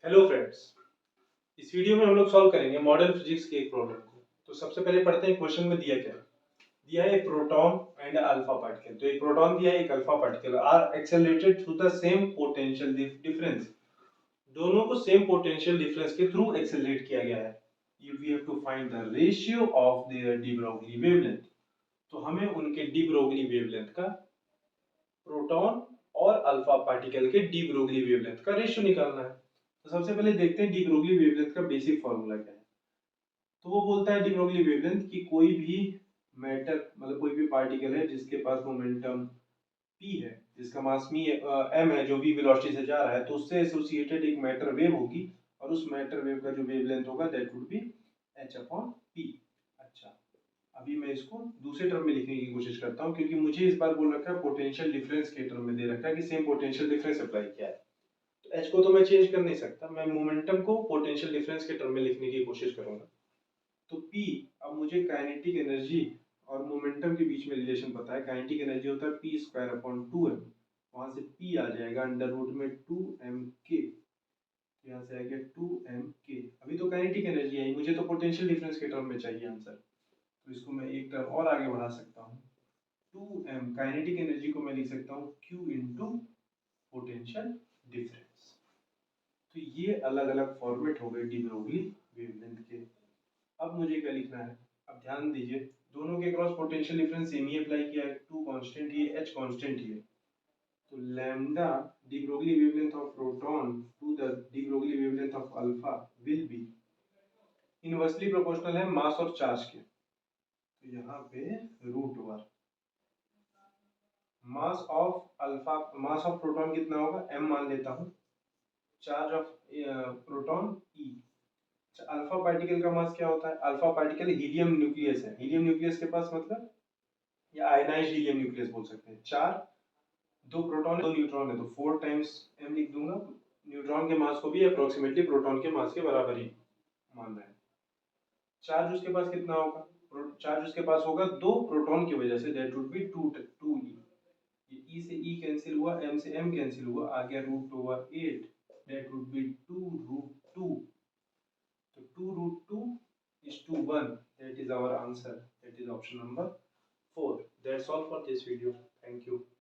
Hello friends. इस video में हम लोग सॉल्व करेंगे मॉडर्न फिजिक्स के एक प्रॉब्लम को। तो सबसे पहले पढ़ते हैं क्वेश्चन में दिया क्या है। दिया है प्रोटॉन एंड अल्फा पार्टिकल। तो एक प्रोटॉन दिया है, एक alpha particle are accelerated through the same potential difference. दोनों को सेम पोटेंशियल डिफरेंस के थ्रू एक्सेलरेट किया गया है। We have to find the ratio of their de Broglie wavelength. तो हमें उनके डी ब्रोगली वेवलेंथ का, प्रोटॉन और अल्फा पार्टिकल के डी ब्रोगली वेवलेंथ का रेशियो निकालना है। तो सबसे पहले देखते हैं डी ब्रोगली वेवलेंथ का बेसिक फॉर्मूला क्या है। तो वो बोलता है डी ब्रोगली वेवलेंथ कि कोई भी मैटर, मतलब कोई भी पार्टिकल है जिसके पास मोमेंटम p है, जिसका मास m है, जो v वेलोसिटी से जा रहा है, तो उससे एसोसिएटेड एक मैटर वेव होगी और उस मैटर वेव का जो वेवलेंथ होगा that would B h upon p। अच्छा, अभी मैं इसको दूसरे टर्म में लिखने की कोशिश करता हूँ, क्योंकि मुझे इस बार बोल रखा है पोटेंशियल डिफरेंस के टर्म में दे रखा है कि सेम पोटेंशियल डिफरेंस अप्लाई किया है। तो h को तो मैं चेंज कर नहीं सकता, मैं मोमेंटम को पोटेंशियल डिफरेंस के टर्म में लिखने की कोशिश करूंगा। तो P, अब मुझे काइनेटिक एनर्जी और मोमेंटम के बीच में रिलेशन पता है। काइनेटिक एनर्जी होता है पी स्क्वायर अपॉन 2m। वहां से P आ जाएगा अंडर रूट में 2mk। यहाँ से आ गया 2mk। अभी तो काइनेटिक एनर्जी आई, मुझे तो पोटेंशियल डिफरेंस के टर्म में चाहिए आंसर। तो इसको मैं एक टर्म और आगे बढ़ा सकता हूँ। 2m काइनेटिक एनर्जी को मैं लिख सकता हूँ q इंटू पोटेंशियल डिफरेंस। तो ये अलग अलग फॉर्मेट हो गए डी ब्रोगली वेवलेंथ के। अब मुझे क्या लिखना है, अब ध्यान दीजिए, दोनों के क्रॉस पोटेंशियल डिफरेंस सेम ही अप्लाई किया है। 2 कांस्टेंट ही है, h कांस्टेंट ही है। तो lambda de Broglie wavelength of proton to the de Broglie wavelength of alpha will be inversely proportional है मास और चार्ज के। तो यहाँ पे root over mass of alpha, mass of proton कितना होगा, m मान लेता हूँ। Charge of proton e। Alpha particle का मास क्या होता है, अल्फा पार्टिकल हीलियम न्यूक्लियस है। हीलियम न्यूक्लियस के पास मतलब, या आयनाइज्ड हीलियम न्यूक्लियस बोल सकते हैं। चार, दो प्रोटॉन दो न्यूट्रॉन है, तो 4 टाइम्स m लिख दूंगा। न्यूट्रॉन के मास को भी अप्रोक्सीमेटली प्रोटॉन के मास के बराबर ही मानना है। चार्ज उसके पास कितना होगा, चार्ज उसके पास होगा दो प्रोटॉन की वजह से, दैट वुड बी 2e। ये e से e कैंसिल हुआ, m से m कैंसिल हुआ, आ गया root over 8, that would be 2 root 2। तो 2 root 2 is to 1. That is our answer. That is option number 4. That's all for this video. Thank you.